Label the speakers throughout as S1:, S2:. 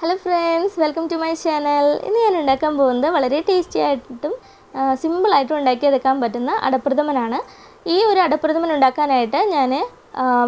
S1: Hello friends, welcome to my channel. ഇന്ന് ഞാൻ ഉണ്ടാക്കാൻ പോകുന്നത് വളരെ ടേസ്റ്റി ആയിട്ടും സിമ്പിൾ ആയിട്ടും ഉണ്ടാക്കിയെടുക്കാൻ പറ്റുന്ന അടപ്രഥമനാണ്. ഈ ഒരു അടപ്രഥമൻ ഉണ്ടാക്കാനായിട്ട് ഞാൻ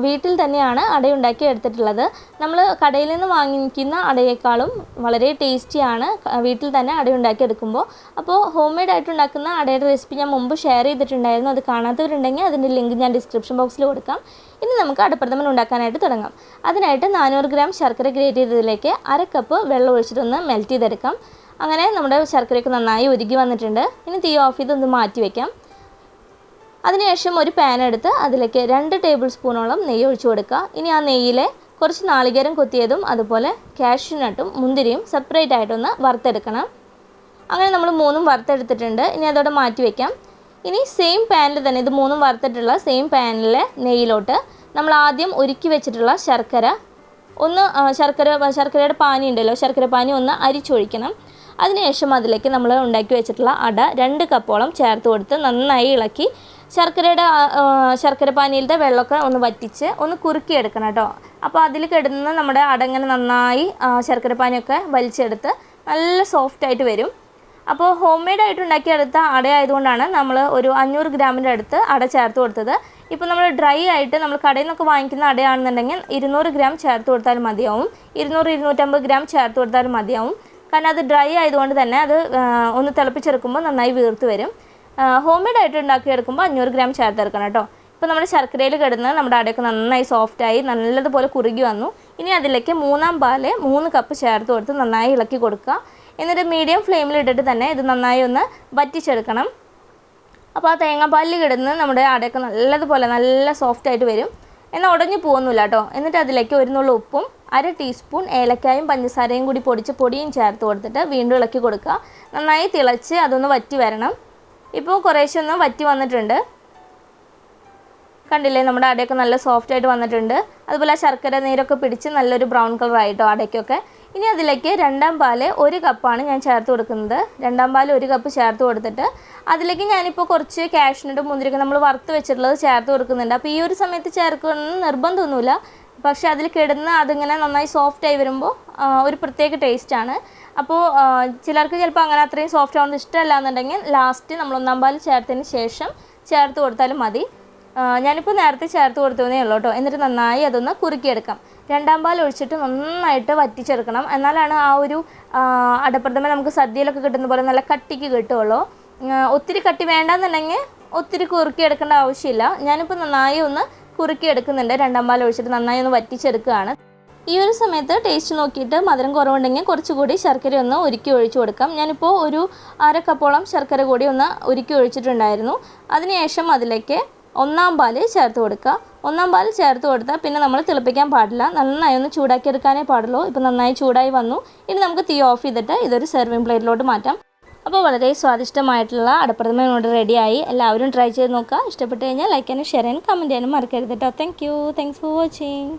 S1: വീട്ടിൽ തന്നെയാണ് അട ഉണ്ടാക്കി എടുത്തിട്ടുള്ളത്. നമ്മൾ കടയിൽ നിന്ന് വാങ്ങിക്കുന്ന അടയേക്കാളും വളരെ ടേസ്റ്റിയാണ് വീട്ടിൽ തന്നെ അട ഉണ്ടാക്കി എടുക്കുമ്പോൾ. അപ്പോൾ ഹോം മെയ്ഡ് ആയിട്ട് ഉണ്ടാക്കുന്ന അടയുടെ റെസിപ്പി ഞാൻ മുമ്പ് ഷെയർ ചെയ്തിട്ടുണ്ടായിരുന്നു. അത് കാണാത്തവരുണ്ടെങ്കിൽ അതിൻ്റെ ലിങ്ക് ഞാൻ ഡിസ്ക്രിപ്ഷൻ ബോക്സിൽ കൊടുക്കാം. ഇനി നമുക്ക് അടപ്രഥമൻ ഉണ്ടാക്കാനായിട്ട് തുടങ്ങാം. അതിനായിട്ട് 400 ഗ്രാം ശർക്കര ഗ്രേറ്റ് ചെയ്തതിലേക്ക് 1/2 കപ്പ് വെള്ളം ഒഴിച്ചിട്ടൊന്ന് മെൽറ്റ് ചെയ്തെടുക്കാം. അങ്ങനെ നമ്മുടെ ശർക്കരയൊക്കെ നന്നായി ഉരുകി വന്നിട്ടുണ്ട്. ഇനി തീ ഓഫ് ചെയ്ത് ഒന്ന് മാറ്റി വയ്ക്കാം. അതിനുശേഷം ഒരു പാൻ എടുത്ത് അതിലേക്ക് 2 ടേബിൾ സ്പൂണോളം നെയ്യ് ഒഴിച്ചു കൊടുക്കുക. ഇനി ആ നെയ്യിൽ കുറച്ച് നാളികേരം കൊത്തിയതും അതുപോലെ കാഷ്യൂ നട്ടും മുന്തിരിയും സെപ്പറേറ്റ് ആയിട്ടൊന്ന് വറുത്തെടുക്കണം. അങ്ങനെ നമ്മൾ മൂന്നും വറുത്തെടുത്തിട്ടുണ്ട്. ഇനി അതോടെ മാറ്റി വയ്ക്കാം. ഇനി സെയിം പാനിൽ തന്നെ ഇത് മൂന്നും വറുത്തിട്ടുള്ള സെയിം പാനിലെ നെയ്യിലോട്ട് നമ്മൾ ആദ്യം ഉരുക്കി വെച്ചിട്ടുള്ള ശർക്കര ശർക്കരയുടെ പാനി ഉണ്ടല്ലോ, ശർക്കര പാനി ഒന്ന് അരിച്ചൊഴിക്കണം. അതിനുശേഷം അതിലേക്ക് നമ്മൾ ഉണ്ടാക്കി വെച്ചിട്ടുള്ള അട 2 കപ്പോളം ചേർത്ത് കൊടുത്ത് നന്നായി ഇളക്കി ശർക്കര പാനിയിലത്തെ വെള്ളമൊക്കെ ഒന്ന് വറ്റിച്ച് ഒന്ന് കുറുക്കിയെടുക്കണം കേട്ടോ. അപ്പോൾ അതിൽ കിടന്ന് നമ്മുടെ അട ഇങ്ങനെ നന്നായി ശർക്കര പാനിയൊക്കെ വലിച്ചെടുത്ത് നല്ല സോഫ്റ്റായിട്ട് വരും. അപ്പോൾ ഹോം മെയ്ഡ് ആയിട്ട് ഉണ്ടാക്കിയെടുത്ത അട ആയതുകൊണ്ടാണ് നമ്മൾ ഒരു 500 ഗ്രാമിൻ്റെ അടുത്ത് അട ചേർത്ത് കൊടുത്തത്. ഇപ്പോൾ നമ്മൾ ഡ്രൈ ആയിട്ട് നമ്മൾ കടയിൽ നിന്നൊക്കെ വാങ്ങിക്കുന്ന അടയാണെന്നുണ്ടെങ്കിൽ 200 ഗ്രാം ചേർത്ത് കൊടുത്താൽ മതിയാവും, 200-250 ഗ്രാം ചേർത്ത് കൊടുത്താൽ മതിയാവും. കാരണം അത് ഡ്രൈ ആയതുകൊണ്ട് തന്നെ അത് ഒന്ന് തിളപ്പിച്ചെടുക്കുമ്പോൾ നന്നായി വീർത്ത് വരും. ഹോം മെയ്ഡ് ആയിട്ട് ഉണ്ടാക്കിയെടുക്കുമ്പോൾ 500 ഗ്രാം ചേർത്തെടുക്കണം കേട്ടോ. ഇപ്പോൾ നമ്മുടെ ശർക്കരയിൽ കിടന്ന് നമ്മുടെ അടയൊക്കെ നന്നായി സോഫ്റ്റായി നല്ലതുപോലെ കുറുകി വന്നു. ഇനി അതിലേക്ക് 3-ാം പാല് 3 കപ്പ് ചേർത്ത് കൊടുത്ത് നന്നായി ഇളക്കി കൊടുക്കുക. എന്നിട്ട് മീഡിയം ഫ്ലെയിമിൽ ഇട്ടിട്ട് തന്നെ ഇത് നന്നായി ഒന്ന് വറ്റിച്ചെടുക്കണം. അപ്പോൾ ആ തേങ്ങാപ്പാലിൽ കിടന്ന് നമ്മുടെ അടയൊക്കെ നല്ലതുപോലെ നല്ല സോഫ്റ്റായിട്ട് വരും. എന്നാൽ ഉടഞ്ഞു പോകുന്നില്ല കേട്ടോ. എന്നിട്ട് അതിലേക്ക് 1 നുള്ള ഉപ്പും 1/2 ടീസ്പൂൺ ഏലക്കായും പഞ്ചസാരയും കൂടി പൊടിച്ച പൊടിയും ചേർത്ത് കൊടുത്തിട്ട് വീണ്ടും ഇളക്കി കൊടുക്കുക. നന്നായി തിളച്ച് അതൊന്ന് വറ്റി വരണം. ഇപ്പോൾ കുറേശ്ശെ ഒന്ന് വറ്റി വന്നിട്ടുണ്ട്. കണ്ടില്ലേ, നമ്മുടെ അടയൊക്കെ നല്ല സോഫ്റ്റായിട്ട് വന്നിട്ടുണ്ട്. അതുപോലെ ആ ശർക്കര നീരൊക്കെ പിടിച്ച് നല്ലൊരു ബ്രൗൺ കളറായിട്ടോ അടയ്ക്കൊക്കെ. ഇനി അതിലേക്ക് 2-ാം പാല് 1 കപ്പാണ് ഞാൻ ചേർത്ത് കൊടുക്കുന്നത്. 2-ാം പാല് 1 കപ്പ് ചേർത്ത് കൊടുത്തിട്ട് അതിലേക്ക് ഞാനിപ്പോൾ കുറച്ച് കാഷ്നട്ടും മുന്തിരിയൊക്കെ നമ്മൾ വറുത്ത് വെച്ചിട്ടുള്ളത് ചേർത്ത് കൊടുക്കുന്നുണ്ട്. അപ്പോൾ ഈ ഒരു സമയത്ത് ചേർക്കണമെന്ന് നിർബന്ധമൊന്നുമില്ല. പക്ഷേ അതിൽ കിടന്ന് അതിങ്ങനെ നന്നായി സോഫ്റ്റായി വരുമ്പോൾ ഒരു പ്രത്യേക ടേസ്റ്റാണ്. അപ്പോൾ ചിലർക്ക് ചിലപ്പോൾ അങ്ങനെ അത്രയും സോഫ്റ്റ് ആവുന്നത് ഇഷ്ടമല്ല എന്നുണ്ടെങ്കിൽ ലാസ്റ്റ് നമ്മൾ 1-ാം പാൽ ചേർത്തതിന് ശേഷം ചേർത്ത് കൊടുത്താലും മതി. ഞാനിപ്പോൾ നേരത്തെ ചേർത്ത് കൊടുത്തതേ ഉള്ളൂ കേട്ടോ. എന്നിട്ട് നന്നായി അതൊന്ന് കുറുക്കിയെടുക്കാം. 2-ാം പാൽ ഒഴിച്ചിട്ട് നന്നായിട്ട് വറ്റിച്ചെടുക്കണം. എന്നാലാണ് ആ ഒരു അടപ്രഥമൻ നമുക്ക് സദ്യയിലൊക്കെ കിട്ടുന്ന പോലെ നല്ല കട്ടിക്ക് കിട്ടുള്ളൂ. ഒത്തിരി കട്ടി വേണ്ടെന്നുണ്ടെങ്കിൽ ഒത്തിരി കുറുക്കിയെടുക്കേണ്ട ആവശ്യമില്ല. ഞാനിപ്പോൾ നന്നായി ഒന്ന് കുറുക്കിയെടുക്കുന്നുണ്ട്. 2-ാം പാൽ ഒഴിച്ചിട്ട് നന്നായി ഒന്ന് വറ്റിച്ചെടുക്കുകയാണ്. ഈ ഒരു സമയത്ത് ടേസ്റ്റ് നോക്കിയിട്ട് മധുരം കുറവുണ്ടെങ്കിൽ കുറച്ചുകൂടി ശർക്കര ഒന്ന് ഉരുക്കി ഒഴിച്ചു കൊടുക്കാം. ഞാനിപ്പോൾ ഒരു 1/2 കപ്പോളം ശർക്കര കൂടി ഒന്ന് ഉരുക്കി ഒഴിച്ചിട്ടുണ്ടായിരുന്നു. അതിനുശേഷം അതിലേക്ക് 1-ാം പാൽ ചേർത്ത് കൊടുക്കുക. 1-ാം പാൽ ചേർത്ത് കൊടുത്താൽ പിന്നെ നമ്മൾ തിളപ്പിക്കാൻ പാടില്ല, നന്നായി ഒന്ന് ചൂടാക്കിയെടുക്കാനേ പാടുള്ളൂ. ഇപ്പോൾ നന്നായി ചൂടായി വന്നു. ഇനി നമുക്ക് തീ ഓഫ് ചെയ്തിട്ട് ഇതൊരു സെർവിങ് പ്ലേറ്റിലോട്ട് മാറ്റാം. അപ്പോൾ വളരെ സ്വാദിഷ്ടമായിട്ടുള്ള അടപ്രഥമൻ ഇവിടെ റെഡിയായി. എല്ലാവരും ട്രൈ ചെയ്ത് നോക്കുക. ഇഷ്ടപ്പെട്ട് കഴിഞ്ഞാൽ ലൈക്ക് ചെയ്യാനും ഷെയർ ചെയ്യാനും കമൻറ്റ് ചെയ്യാനും മറക്കരുത് കേട്ടോ. Thanks for watching.